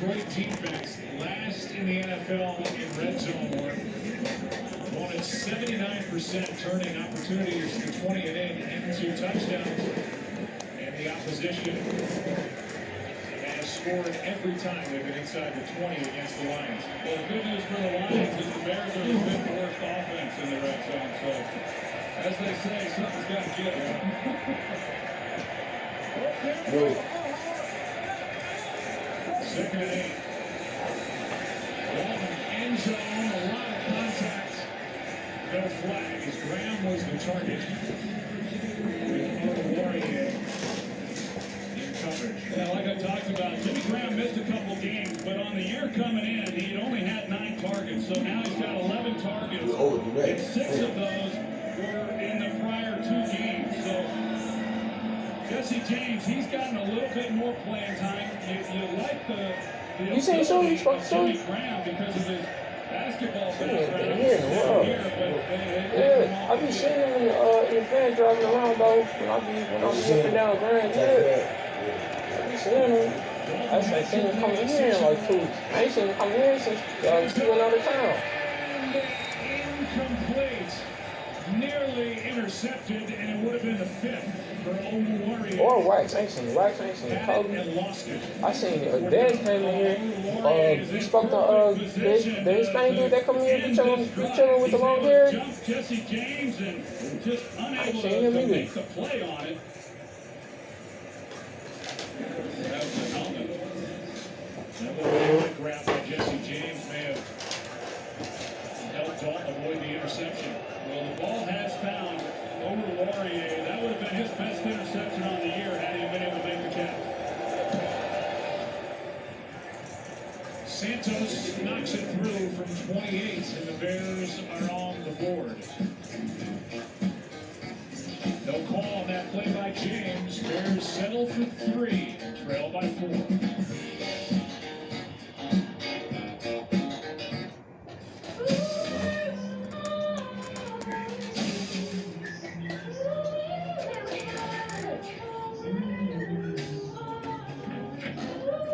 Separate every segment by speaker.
Speaker 1: Detroit defense, last in the NFL in red zone work. Wanted 79% turning opportunities to 20 and in into touchdowns. And the opposition has scored every time they've been inside the 20 against the Lions.
Speaker 2: Well, the good news for the Lions is the Bears are the fifth worst offense in the red zone. So, as they say, something's got to give.
Speaker 1: Second and 8. Long end zone, a lot of contact. No flag as Graham was the target. With Warrior in coverage.
Speaker 2: Yeah, like I talked about, Jimmy Graham missed a couple games, but on the year coming in, he had only had 9 targets. So now he's got 11 targets. And 6 of those were in the prior 2 games. So Jesse James, he's gotten a little bit more playing time. You like the
Speaker 3: You say so? You spoke so?
Speaker 2: Jimmy Graham because of his basketball background.
Speaker 3: Yeah, I be seeing him in the van driving around though. When I be looking down Grand, I be seeing him. I seen him coming here in like 2 weeks. I ain't seen him coming here since he went out of town.
Speaker 1: Incomplete. Nearly intercepted, and it would have been the 5th for Oruwariye.
Speaker 3: Or Wax. I ain't seen Wax. I ain't seen Kobe.
Speaker 1: And lost it.
Speaker 3: I seen Dez came in here. He spoke to this thing dude that come in here be chilling with the long hair.
Speaker 2: Jesse James and just unable to make the play on it.
Speaker 1: That was a helmet. That was a grab by Jesse James may have helped Dalton avoid the interception.
Speaker 2: Well, the ball has found Oruwariye. That would have been his best interception on the year had he been able to make the catch.
Speaker 1: Santos knocks it through from 28, and the Bears are on the board. No call on that play by James. Bears settle for 3, trail by 4.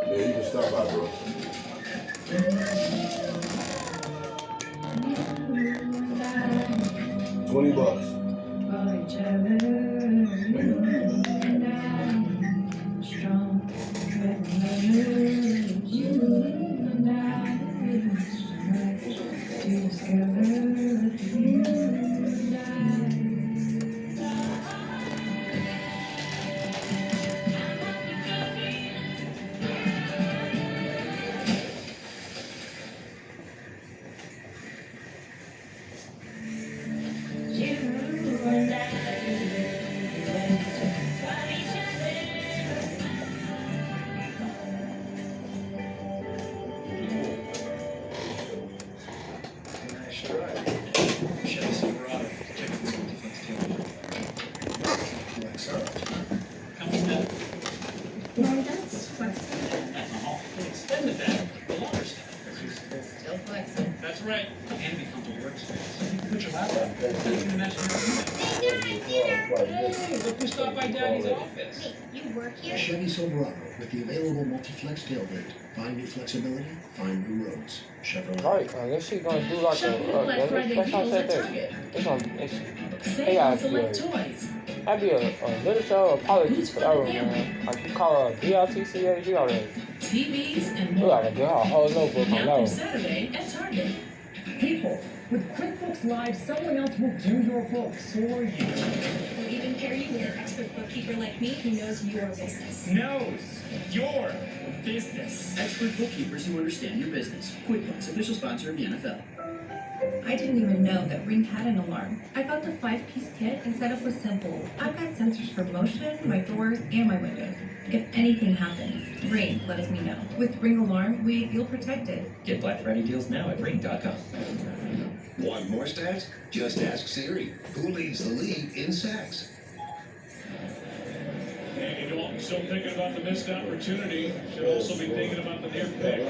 Speaker 4: Yeah, you can stop by, bro. $20.
Speaker 1: That's right. And becomes a workspace. Put your laptop. Hey, look who stopped by Daddy's office.
Speaker 5: Wait, you work here?
Speaker 6: Chevy Silverado with the available multi-flex tailgate. Find new flexibility, find new roads. Chevrolet.
Speaker 3: Right, unless she's gonna do like
Speaker 7: Shopping for Black Friday
Speaker 3: that's how I
Speaker 7: deals
Speaker 3: said
Speaker 7: at
Speaker 3: that.
Speaker 7: Target.
Speaker 3: It's on.
Speaker 7: Save on select toys.
Speaker 3: That'd be a literature or politics forever, man. Like you call her BLTCA, you gotta
Speaker 7: TVs and
Speaker 3: you
Speaker 7: more.
Speaker 3: gotta get her a whole notebook on
Speaker 7: Now
Speaker 3: that
Speaker 7: through
Speaker 3: one.
Speaker 7: Saturday at Target.
Speaker 8: People, with QuickBooks Live, someone else will do your books for you.
Speaker 5: We'll even pair you with an expert bookkeeper like me who knows your business.
Speaker 8: Knows your business.
Speaker 9: Expert bookkeepers who understand your business. QuickBooks, official sponsor of the NFL.
Speaker 10: I didn't even know that Ring had an alarm. I got the 5-piece kit and setup was simple. I've got sensors for motion, my doors, and my windows. If anything happens, Ring lets me know. With Ring Alarm, we feel protected.
Speaker 9: Get Black Friday deals now at ring.com.
Speaker 11: Want more stats? Just ask Siri, who leads the league in sacks.
Speaker 1: Andy Dalton still thinking about the missed opportunity. Should also be thinking about the near pick.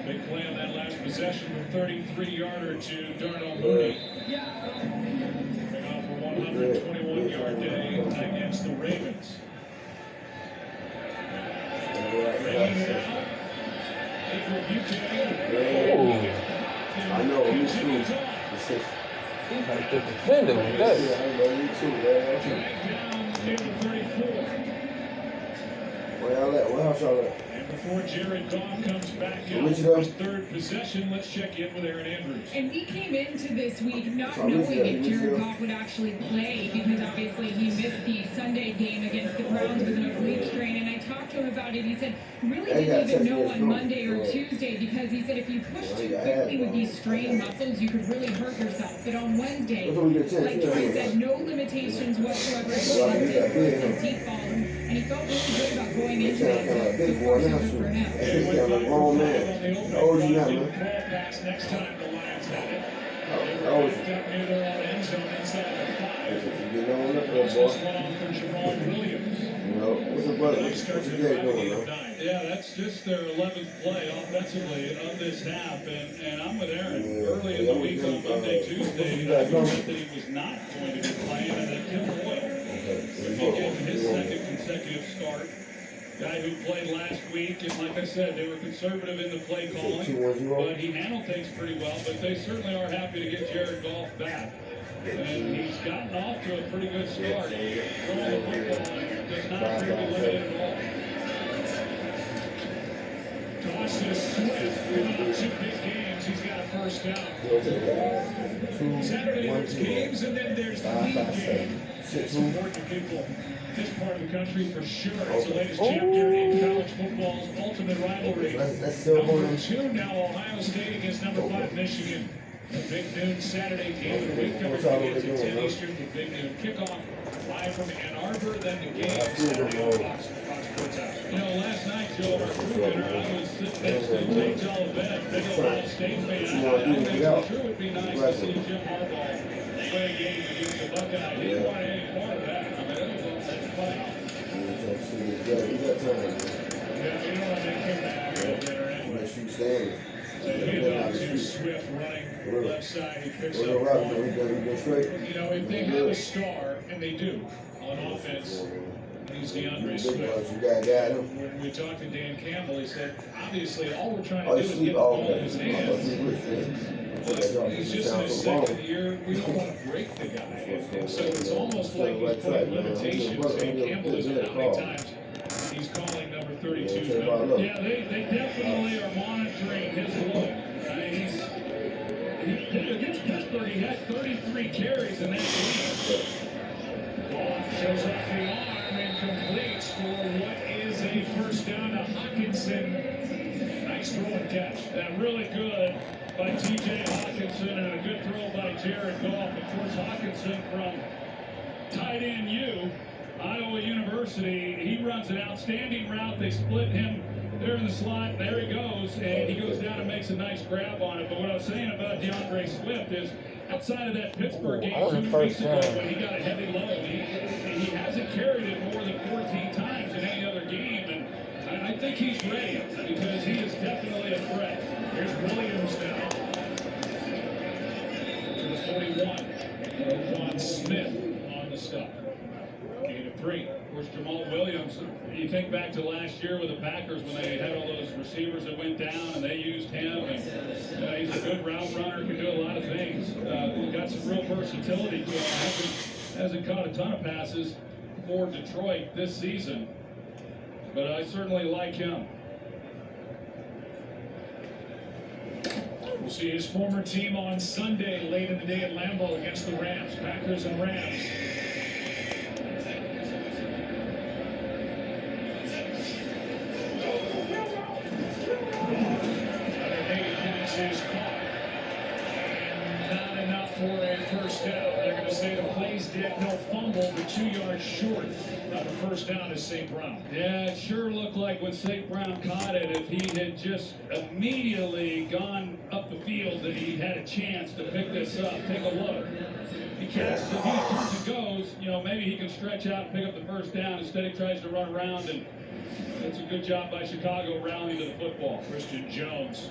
Speaker 1: Big play on that last possession, a 33-yarder to Darnell Mooney. Coming off a 121-yard day against the Ravens. Ravens now
Speaker 4: I know, me too.
Speaker 3: He got the defender with that.
Speaker 4: Yeah, I know, me too, man.
Speaker 1: Down near the 34.
Speaker 4: Where y'all at? Where house y'all at?
Speaker 1: And before Jared Goff comes back
Speaker 4: So
Speaker 1: out
Speaker 4: which
Speaker 1: for
Speaker 4: of
Speaker 1: his third possession, let's check in with Aaron Andrews.
Speaker 8: And he came into this week not
Speaker 4: So
Speaker 8: knowing
Speaker 4: which of
Speaker 8: if
Speaker 4: you-
Speaker 8: Jared Goff would actually play because obviously he missed the Sunday game against the Browns with an oblique strain. And I talked to him about it. He said really
Speaker 4: They got
Speaker 8: didn't even know
Speaker 4: tested
Speaker 8: on
Speaker 4: as
Speaker 8: Monday or
Speaker 4: well.
Speaker 8: Tuesday because he said if you push
Speaker 4: Well,
Speaker 8: too
Speaker 4: yeah, I
Speaker 8: quickly
Speaker 4: had
Speaker 8: with these
Speaker 4: one.
Speaker 8: strained muscles, you could really hurt yourself. But on Wednesday,
Speaker 4: That's what we get chance,
Speaker 8: like
Speaker 4: yeah,
Speaker 8: Troy
Speaker 4: yeah.
Speaker 8: said, no limitations whatsoever.
Speaker 4: Well, I mean,
Speaker 8: He
Speaker 4: yeah,
Speaker 8: did
Speaker 4: yeah.
Speaker 8: some deep balls, and he felt really good about going
Speaker 4: They
Speaker 8: into
Speaker 4: sound kind of like
Speaker 8: it.
Speaker 4: big
Speaker 8: So
Speaker 4: boy
Speaker 8: far,
Speaker 4: now,
Speaker 8: so good
Speaker 4: too.
Speaker 8: for him.
Speaker 4: They sound like a grown man. How old you now, man?
Speaker 1: Pass next time the Lions had it.
Speaker 4: How old is you?
Speaker 1: Up near their own end zone inside the 5.
Speaker 4: You get on up there,
Speaker 1: This
Speaker 4: boy.
Speaker 1: one on for Jamal Williams.
Speaker 4: You know, what's up, brother? What's your day doing, man?
Speaker 2: Yeah, that's just their 11th play offensively of this half, and I'm with Aaron. Early in the week on Monday, Tuesday, I thought that he was not going to be playing, and then Tim Boyd, he gave his second consecutive start. Guy who played last week, and like I said, they were conservative in the play calling, but he handled things pretty well. But they certainly are happy to get Jared Goff back, and he's gotten off to a pretty good start. Throwing the football and does not appear to be limited at all.
Speaker 1: Cautious Swift coming up 2 big games. He's got a first down. Saturday there's games, and then there's the league game. It's important to people this part of the country for sure. It's the latest chapter in college football's ultimate rivalry. Number 2 now, Ohio State against number 5 Michigan. The big noon Saturday game of the week coverage begins at 10 Eastern. The big noon kickoff live from Ann Arbor. Then the game Saturday on Fox Sports House.
Speaker 2: You know, last night, Joe, at our crew dinner, I was sitting next to James Olivet, big Ohio State fan. I think it sure would be nice to see Jim Harbaugh play a game against the Buckeyes. He didn't want any part of that. I mean, it was that's fun.
Speaker 4: You got time, man.
Speaker 1: Yeah, you know what, they came back over there anyway.
Speaker 4: Make sure you stand.
Speaker 1: So handoff to Swift running left side. He picks
Speaker 4: Well,
Speaker 1: up
Speaker 4: Rob,
Speaker 1: one.
Speaker 4: he been straight.
Speaker 1: You know, if they have a star, and they do, on offense, he's DeAndre Swift.
Speaker 4: You got him.
Speaker 1: When we talked to Dan Campbell, he said, obviously, all we're trying
Speaker 4: Oh,
Speaker 1: to
Speaker 4: you
Speaker 1: do is
Speaker 4: sleep
Speaker 1: get the
Speaker 4: all
Speaker 1: ball in
Speaker 4: day.
Speaker 1: his
Speaker 4: Oh,
Speaker 1: hands.
Speaker 4: you rich,
Speaker 1: But he's just in his second year. We don't want to break the guy. And so it's almost like he's putting limitations. Dan Campbell isn't how many times he's calling number 32.
Speaker 2: Yeah, they definitely are monitoring his look. Against Pittsburgh, he had 33 carries in that game.
Speaker 1: Goff shows off the arm and completes for what is a first down to Hawkinson. Nice throw and catch.
Speaker 2: That really good by T.J. Hawkinson and a good throw by Jared Goff. Of course, Hawkinson from tight end U, Iowa University. He runs an outstanding route. They split him there in the slot. There he goes, and he goes down and makes a nice grab on it. But what I was saying about DeAndre Swift is outside of that Pittsburgh game 2 weeks ago when he got a heavy load, he hasn't carried it more than 14 times in any other game. And I think he's ready because he is definitely a threat.
Speaker 1: Here's Williams now. To the 41. Von Smith on the stop. Gain of 3.
Speaker 2: Of course, Jamal Williams, you think back to last year with the Packers when they had all those receivers that went down and they used him. And he's a good route runner, can do a lot of things. Got some real versatility to him. Hasn't caught a ton of passes for Detroit this season, but I certainly like him.
Speaker 1: We'll see his former team on Sunday, late in the day at Lambeau against the Rams. Packers and Rams. Is caught. And not enough for a first down. They're going to say the play's dead, no fumble, but 2 yards short of the first down is St. Brown.
Speaker 2: Yeah, it sure looked like when St. Brown caught it, if he had just immediately gone up the field, that he had a chance to pick this up. Take a look. Because if he turns and goes, you know, maybe he can stretch out and pick up the first down. Instead, he tries to run around, and that's a good job by Chicago rallying to the football.
Speaker 1: Christian Jones.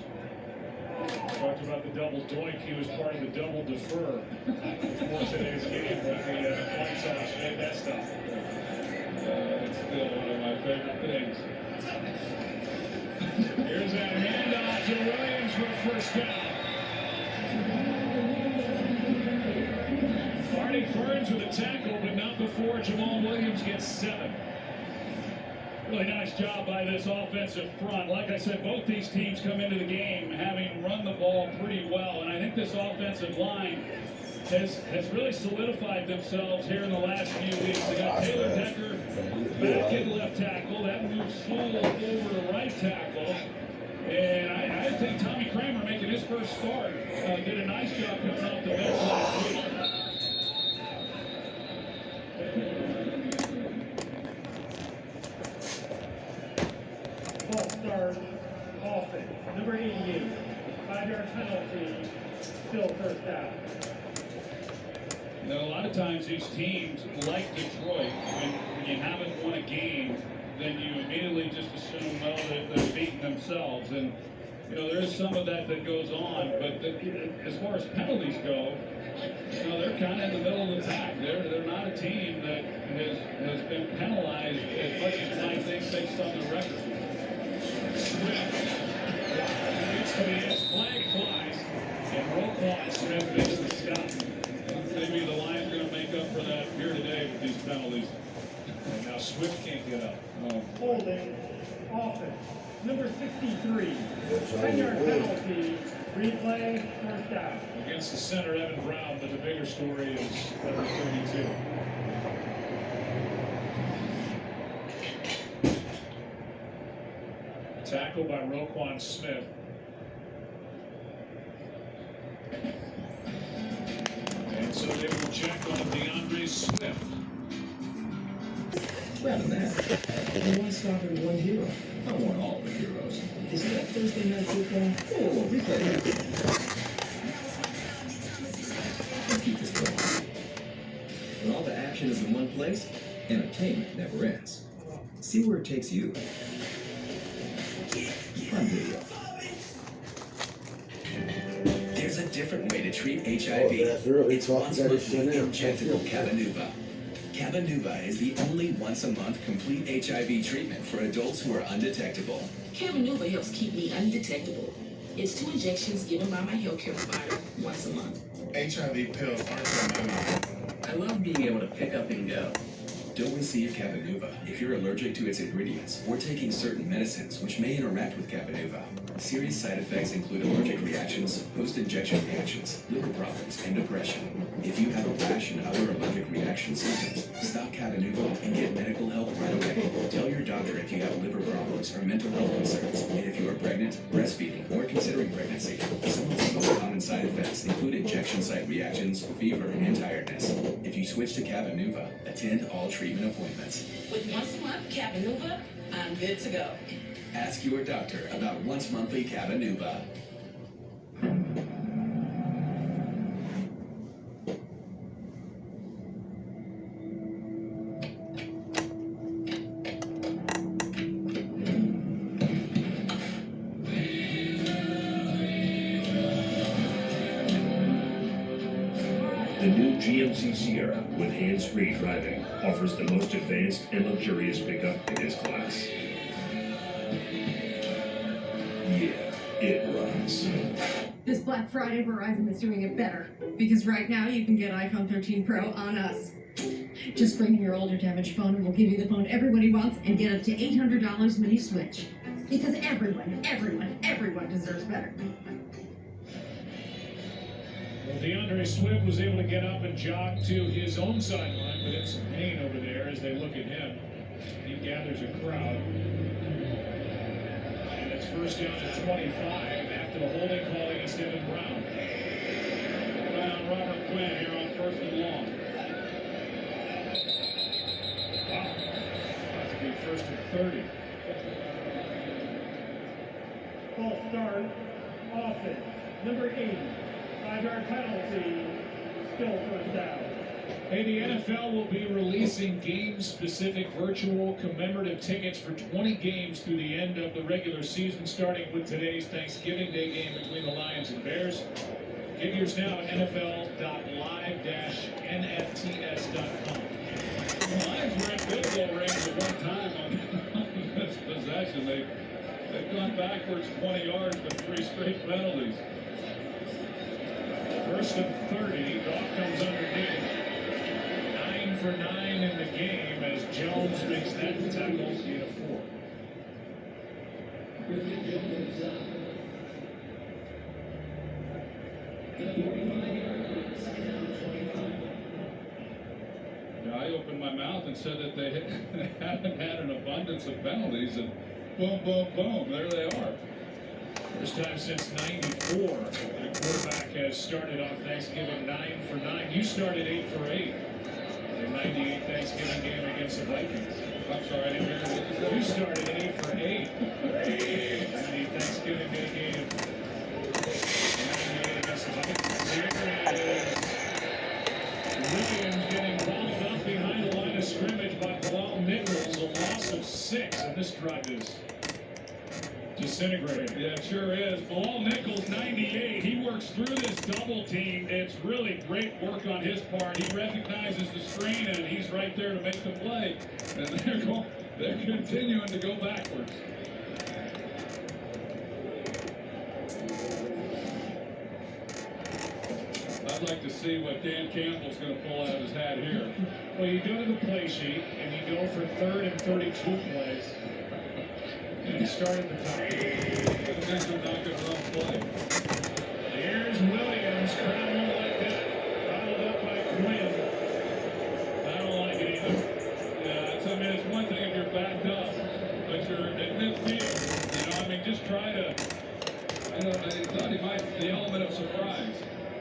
Speaker 1: Talked about the double doink. He was part of the double defer before today's game with the White Sox made that stuff.
Speaker 2: It's still one of my favorite things. Here's that handoff to Williams for a first down. Barney Burns with a tackle, but not before Jamal Williams gets 7. Really nice job by this offensive front. Like I said, both these teams come into the game having run the ball pretty well, and I think this offensive line has really solidified themselves here in the last few weeks. They got Taylor Decker back in left tackle. That moves Sewell over to right tackle. And I think Tommy Kramer, making his first start, did a nice job coming off the bench last week.
Speaker 12: False start, offense. Number 88, 5-yard penalty, still first down.
Speaker 2: You know, a lot of times these teams, like Detroit, when you haven't won a game, then you immediately just assume, well, they're beating themselves. And, you know, there's some of that goes on. But as far as penalties go, you know, they're kind of in the middle of the pack. They're not a team that has been penalized as much as I think based on the record. Swift gets to the edge, flag flies, and Roquan Smith makes the stop. Maybe the Lions are going to make up for that here today with these penalties. And now Swift can't get up.
Speaker 12: Holding, offense. Number 63, 10-yard penalty, replay, first down.
Speaker 1: Against the center, Evan Brown, but the bigger story is number 32. Tackle by Roquan Smith. And so they will check on DeAndre Swift.
Speaker 9: Rather than that, one stop and one hero. I want all the heroes. Is that Thursday night football? Oh, replay. Let's keep this going. When all the action is in one place, entertainment never ends. See where it takes you. Prime Video.
Speaker 13: There's a different way to treat HIV. It's once monthly injectable Cabenuva. Cabenuva is the only once-a-month complete HIV treatment for adults who are undetectable.
Speaker 7: Cabenuva helps keep me undetectable. It's 2 injections given by my healthcare provider once a month.
Speaker 13: HIV pills aren't for my mom. I love being able to pick up and go. Don't receive Cabenuva if you're allergic to its ingredients or taking certain medicines which may interact with Cabenuva. Serious side effects include allergic reactions, post-injection reactions, liver problems, and depression. If you have a rash and other allergic reaction symptoms, stop Cabenuva and get medical help right away. Tell your doctor if you have liver problems or mental health concerns. And if you are pregnant, breastfeeding, or considering pregnancy, some of the most common side effects include injection site reactions, fever, and tiredness. If you switch to Cabenuva, attend all treatment appointments.
Speaker 7: With once a month Cabenuva, I'm good to go.
Speaker 13: Ask your doctor about once monthly Cabenuva.
Speaker 14: The new GMC Sierra with hands-free driving offers the most advanced and luxurious pickup in its class. Yeah, it runs.
Speaker 15: This Black Friday, Verizon is doing it better. Because right now, you can get iPhone 13 Pro on us. Just bring in your older damaged phone and we'll give you the phone everybody wants and get up to $800 when you switch. Because everyone deserves better.
Speaker 1: Well, DeAndre Swift was able to get up and jog to his own sideline, but in some pain over there as they look at him. He gathers a crowd. And it's first down to 25 after the holding call against Evan Brown.
Speaker 2: Brown, Robert Quinn here on first and long.
Speaker 1: Wow. About to be first and 30.
Speaker 12: False start, offense. Number 80, 5-yard penalty, still first down.
Speaker 1: Hey, the NFL will be releasing game-specific virtual commemorative tickets for 20 games through the end of the regular season, starting with today's Thanksgiving Day game between the Lions and Bears. Get yours now at nfl.live-nfts.com.
Speaker 2: The Lions were in field goal range at one time on this possession. They They've gone backwards 20 yards with 3 straight penalties.
Speaker 1: First and 30. Goff comes underneath. 9 for 9 in the game as Jones makes that tackle. Gain of 4.
Speaker 2: I opened my mouth and said that they haven't had an abundance of penalties, and boom, boom, boom, there they are.
Speaker 1: First time since '94 that a quarterback has started on Thanksgiving 9 for 9. You started 8 for 8 in '98 Thanksgiving game against the Vikings.
Speaker 2: I'm sorry, I didn't hear that.
Speaker 1: You started 8 for 8 in the Thanksgiving Day game. '98 against the Vikings. Here is Williams getting balled up behind the line of scrimmage by Bilal Nichols. A loss of 6, and this drive is disintegrated.
Speaker 2: Yeah, it sure is. Bilal Nichols, 98. He works through this double team. It's really great work on his part. He recognizes the screen, and he's right there to make the play. And they're continuing to go backwards. I'd like to see what Dan Campbell's going to pull out of his hat here.
Speaker 1: Well, you go to the play sheet, and you go for 3rd and 32 plays. And you start at the top.
Speaker 2: I think they're not going to run play.
Speaker 1: Here's Williams. Crowd won't like that. Fouled up by Quinn. I don't like it either.
Speaker 2: Yeah, I mean, it's one thing if you're backed up, but you're at midfield. You know, I mean, just try to. I thought he might the element of surprise.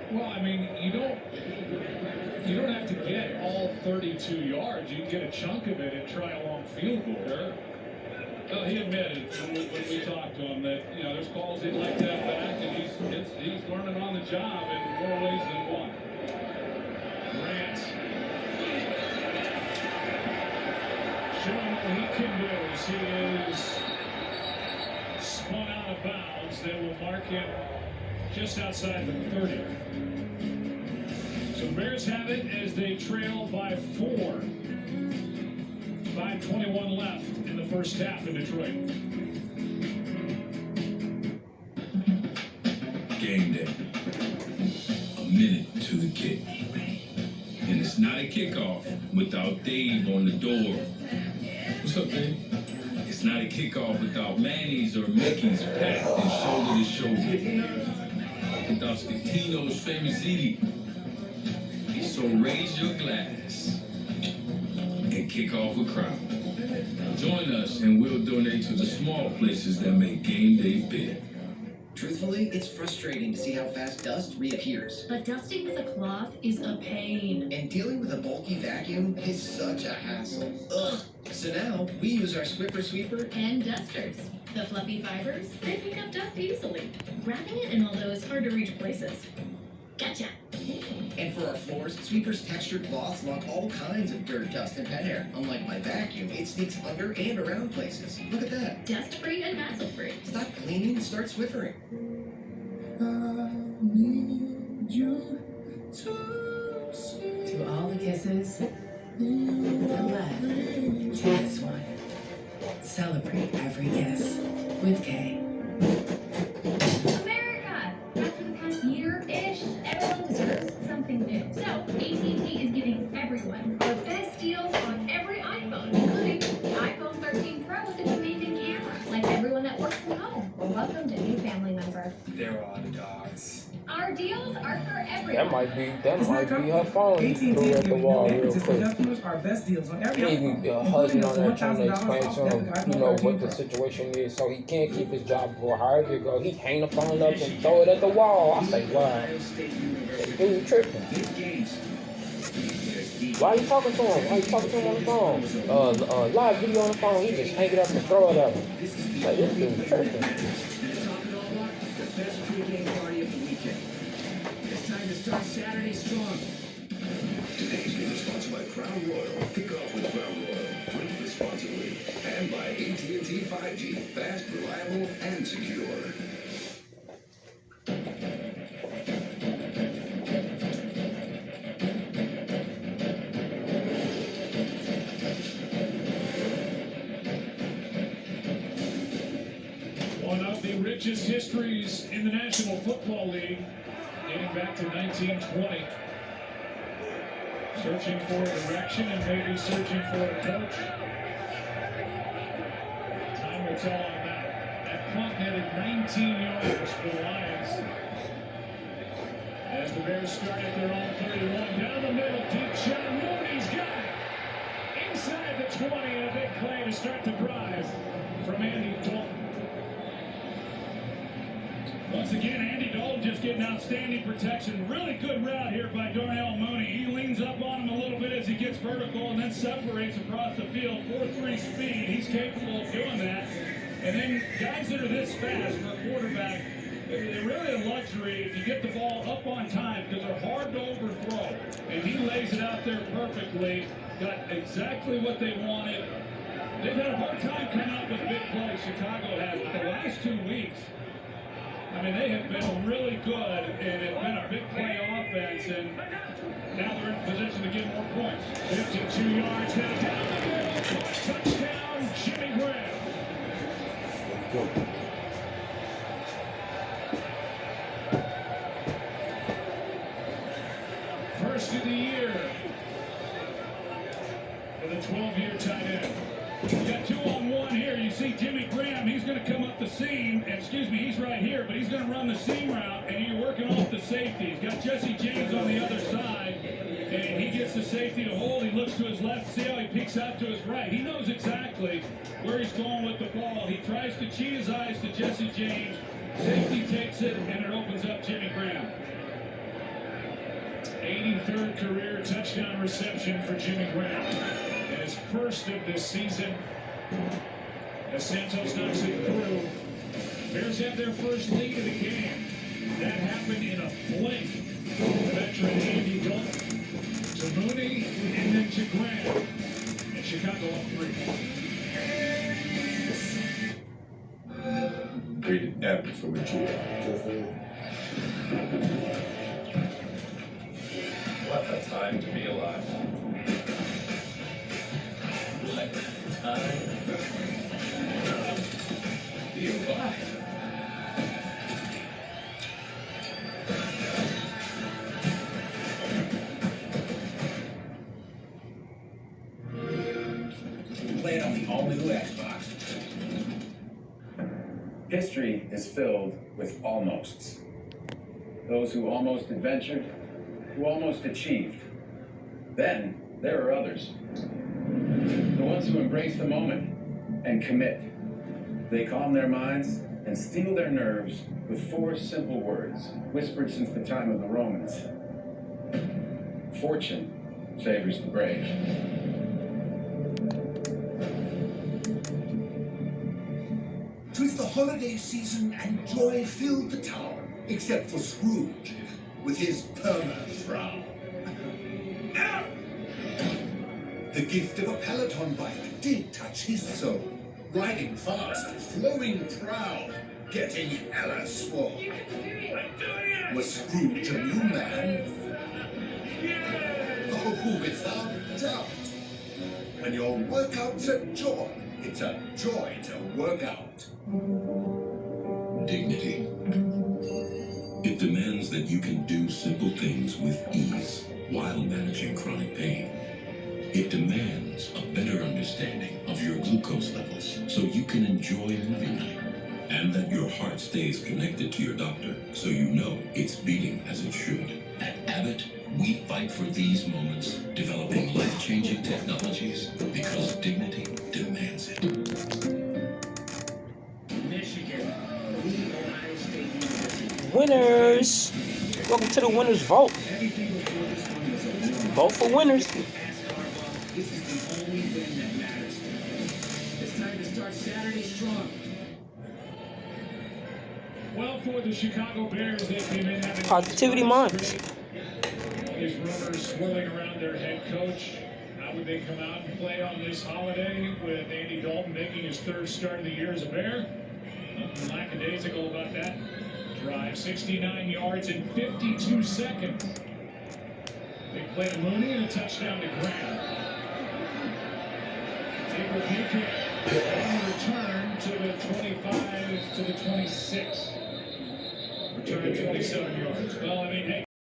Speaker 1: Well, I mean, you don't have to get all 32 yards. You can get a chunk of it and try a long field goal.
Speaker 2: Sure. Well, he admitted when we talked to him that, you know, there's calls he'd like to have back, and he's learning on the job in more ways than one.
Speaker 1: Grant showing what he can do as he is spun out of bounds. They will mark him just outside the 30. So Bears have it as they trail by 4. 5:21 left in the first half in Detroit.
Speaker 16: Game day. A minute to the kick. And it's not a kickoff without Dave on the door. What's up, Dave? It's not a kickoff without Manny's or Mickey's packed and shoulder to shoulder. Without Scatino's famous Edie. So raise your glass and kick off a crowd. Join us and we'll donate to the small places that make game day big.
Speaker 17: Truthfully, it's frustrating to see how fast dust reappears.
Speaker 7: But dusting with a cloth is a pain.
Speaker 17: And dealing with a bulky vacuum is such a hassle. Ugh. So now, we use our Swiffer Sweeper
Speaker 7: And dusters. The fluffy fibers, they pick up dust easily, grabbing it in all those hard-to-reach places. Gotcha.
Speaker 17: And for our floors, Sweeper's textured cloths lock all kinds of dirt, dust, and pet hair. Unlike my vacuum, it sneaks under and around places. Look at that.
Speaker 7: Dust-free and hassle-free.
Speaker 17: Stop cleaning and start Swiffering.
Speaker 18: To all the kisses, the love, to this one. Celebrate every kiss with Kay.
Speaker 10: America! After the past year-ish, everyone deserves something new. So, AT&T is giving everyone our best deals on every iPhone, including the iPhone 13 Pro with its amazing camera. Like everyone that works from home, or welcomed a new family member.
Speaker 19: There are the dogs.
Speaker 10: Our deals are for everyone.
Speaker 3: That might be her phone threw at the wall real quick.
Speaker 19: Our best deals on every
Speaker 3: He hugging on that trying to explain to him, what the situation is, so he can't keep his job or however it go. He hang the phone up and throw it at the wall. I say, wow, dude tripping. Why are you talking to him? Why are you talking to him on the phone? Live video on the phone. He just hang it up and throw it at him. Like, this dude tripping.
Speaker 11: Best pregame party of the weekend. It's time to start Saturday strong. Today's game is sponsored by Crown Royal. Kick off with Crown Royal. Drink responsibly. And by AT&T 5G. Fast, reliable, and secure.
Speaker 1: the richest histories in the National Football League, dating back to 1920. Searching for direction and maybe searching for a coach. Time will tell on that. That punt netted 19 yards for the Lions. As the Bears start at their own 31. Down the middle, deep shot. Mooney's got it. Inside the 20, and a big play to start the drive from Andy Dalton.
Speaker 2: Once again, Andy Dalton just getting outstanding protection. Really good route here by Darnell Mooney. He leans up on him a little bit as he gets vertical and then separates across the field. 4.3 speed. He's capable of doing that. And then guys that are this fast for a quarterback, they're really a luxury if you get the ball up on time because they're hard to overthrow. And he lays it out there perfectly. Got exactly what they wanted. They've had a hard time coming up with big plays. Chicago has, but the last 2 weeks, I mean, they have been really good, and it's been a big play offense, and now they're in position to get more points. 52 yards, now down the middle. Touchdown, Jimmy Graham. First of the year for the 12-year tight end. We got 2-on-1 here. You see Jimmy Graham. He's going to come up the seam. Excuse me, he's right here, but he's going to run the seam route, and you're working off the safety. He's got Jesse James on the other side, and he gets the safety to hold. He looks to his left. See how he peeks out to his right. He knows exactly where he's going with the ball. He tries to cheat his eyes to Jesse James. Safety takes it, and it opens up Jimmy Graham. 83rd career touchdown reception for Jimmy Graham. And his first of this season, as Santos knocks it through. Bears have their first lead of the game. That happened in a blink. Veteran Andy Dalton to Mooney and then to Graham. And Chicago up 3.
Speaker 16: Rated average for mature. What a time to be alive. What a time to be alive.
Speaker 20: Play it on the all-new Xbox. History is filled with almosts. Those who almost adventured, who almost achieved. Then there are others. The ones who embrace the moment and commit. They calm their minds and steel their nerves with 4 simple words, whispered since the time of the Romans. Fortune favors the brave.
Speaker 11: "'Twas the holiday season and joy filled the town, except for Scrooge, with his perma-frown. The gift of a Peloton bike did touch his soul. Riding fast, flowing proud, getting hella swole. Was Scrooge a new man? Oh, without doubt. When your workout's a joy, it's a joy to work out.
Speaker 14: Dignity. It demands that you can do simple things with ease while managing chronic pain. It demands a better understanding of your glucose levels so you can enjoy movie night, and that your heart stays connected to your doctor so you know it's beating as it should. At Abbott, we fight for these moments, developing life-changing technologies because dignity demands it.
Speaker 17: Michigan, the Ohio State University.
Speaker 3: Winners! Welcome to the winners vote. Vote for winners.
Speaker 17: This is the only thing that matters. It's time to start Saturday strong.
Speaker 1: Well, for the Chicago Bears, they came in having
Speaker 3: Positivity minds.
Speaker 1: these rumors swirling around their head coach. How would they come out and play on this holiday with Andy Dalton making his 3rd start of the year as a Bear? Nothing lackadaisical about that drive. 69 yards in 52 seconds. Big play to Mooney and a touchdown to Graham. Able Buchanan on the return to the 25 it to the 26. Return 27 yards. Well, I mean, hey.